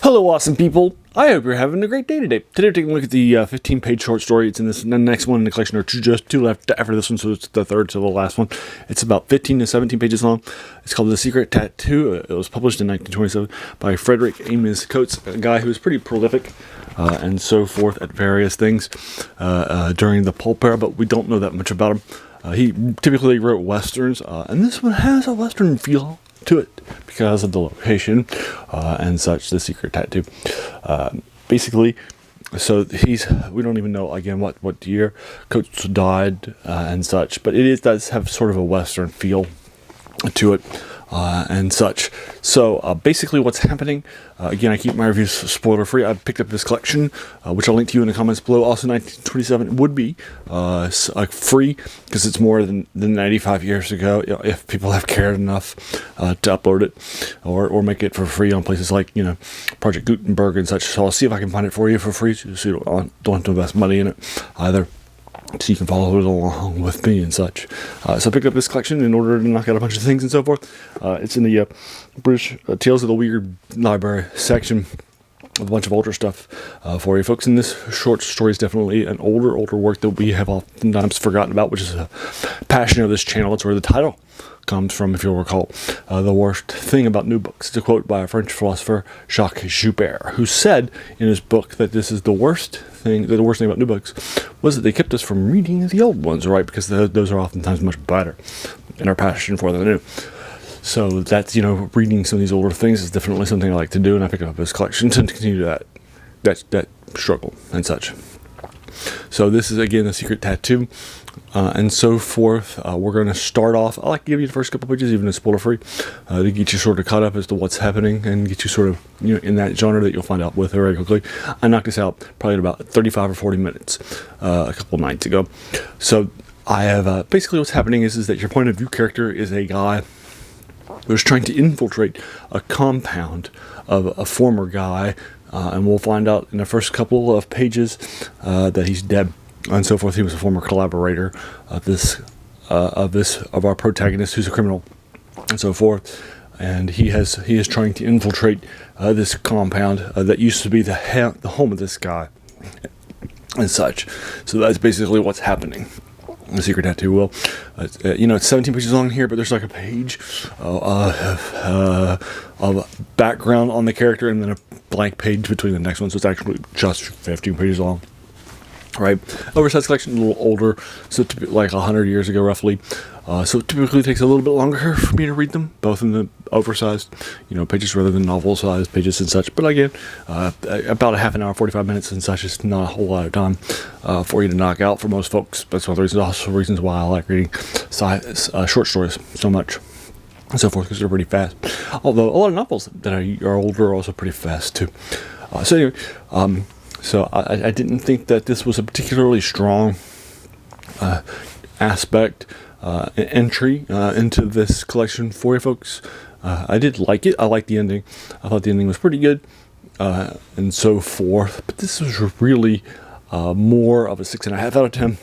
Hello, awesome people. I hope you're having a great day today. Today we're taking a look at the 15-page short story. It's in this the next one in the collection. Just two left after this one, so it's the third to the last one. It's about 15 to 17 pages long. It's called The Secret Tattoo. It was published in 1927 by Frederick Ames Coates, a guy who was pretty prolific and so forth at various things during the pulp era, but we don't know that much about him. He typically wrote westerns, and this one has a western feel to it because of the location and such. The Secret Tattoo, basically. So we don't even know again what year Coates died and such, but does have sort of a western feel to it and such. So basically what's happening, again, I keep my reviews spoiler free. I picked up this collection, which I'll link to you in the comments below. Also 1927 would be free because it's more than 95 years ago, if people have cared enough to upload it or make it for free on places like Project Gutenberg and such. So I'll see if I can find it for you for free, so you don't have to invest money in it either, so you can follow it along with me and such. So I picked up this collection in order to knock out a bunch of things and so forth. It's in the British Tales of the Weird Library section, a bunch of older stuff for you folks. And this short story is definitely an older work that we have oftentimes forgotten about, which is a passion of this channel. It's where the title comes from, if you'll recall. The worst thing about new books. It's a quote by a French philosopher, Jacques Joubert, who said in his book that this is the worst thing about new books was that they kept us from reading the old ones, right? Because those are oftentimes much better, and our passion for the new. So that's, reading some of these older things is definitely something I like to do, and I picked up this collection to continue that struggle and such. So this is, again, The Secret Tattoo, and so forth. We're going to start off. I like to give you the first couple pages, even if spoiler free, to get you sort of caught up as to what's happening and get you sort of in that genre that you'll find out with very quickly. I knocked this out probably in about 35 or 40 minutes a couple nights ago. So I have basically what's happening is that your point of view character is a guy who's trying to infiltrate a compound of a former guy, and we'll find out in the first couple of pages that he's dead and so forth. He was a former collaborator of our protagonist, who's a criminal and so forth, and he is trying to infiltrate this compound that used to be the home of this guy and such. So that's basically what's happening. The Secret Tattoo will. It's 17 pages long here, but there's like a page of background on the character and then a blank page between the next one, so it's actually just 15 pages long. Right, oversized collection, a little older, so like 100 years ago roughly. So it typically takes a little bit longer for me to read them, both in the oversized, pages rather than novel-sized pages and such. But again, about a half an hour, 45 minutes and such is not a whole lot of time for you to knock out for most folks. That's one of the reasons, also reasons why I like reading short stories so much and so forth, because they're pretty fast. Although a lot of novels that are older are also pretty fast too. So anyway, so I didn't think that this was a particularly strong entry into this collection for you folks. I did like it. I liked the ending. I thought the ending was pretty good and so forth. But this was really more of a 6.5 out of 10.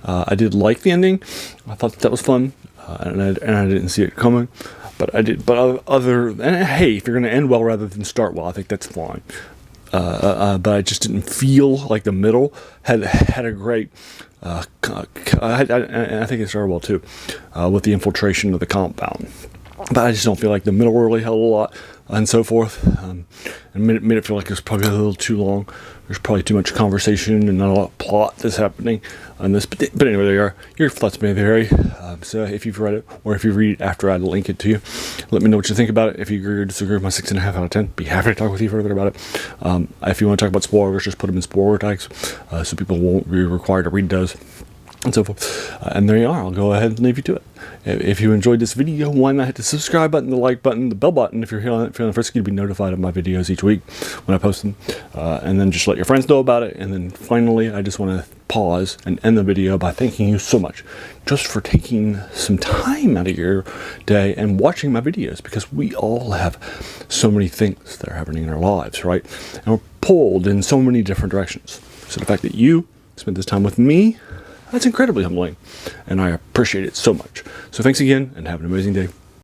I did like the ending. I thought that was fun, and I didn't see it coming. But I did. But hey, if you're going to end well rather than start well, I think that's fine. But I just didn't feel like the middle had a great. I think it started well too, with the infiltration of the compound. But I just don't feel like the middle really held a lot and so forth. And made it feel like it was probably a little too long. There's probably too much conversation and not a lot of plot that's happening on this. But anyway, there you are. Your thoughts may vary. So if you've read it, or if you read it after I link it to you, let me know what you think about it. If you agree or disagree with my 6.5 out of 10, be happy to talk with you further about it. If you want to talk about spoilers, just put them in spoiler tags, so people won't be required to read those and so forth. And there you are. I'll go ahead and leave you to it. If you enjoyed this video, why not hit the subscribe button, the like button, the bell button if you're here on the first, you'll be notified of my videos each week when I post them. And then just let your friends know about it. And then finally, I just want to pause and end the video by thanking you so much just for taking some time out of your day and watching my videos, because we all have so many things that are happening in our lives, right? And we're pulled in so many different directions. So the fact that you spent this time with me, that's incredibly humbling, and I appreciate it so much. So thanks again, and have an amazing day.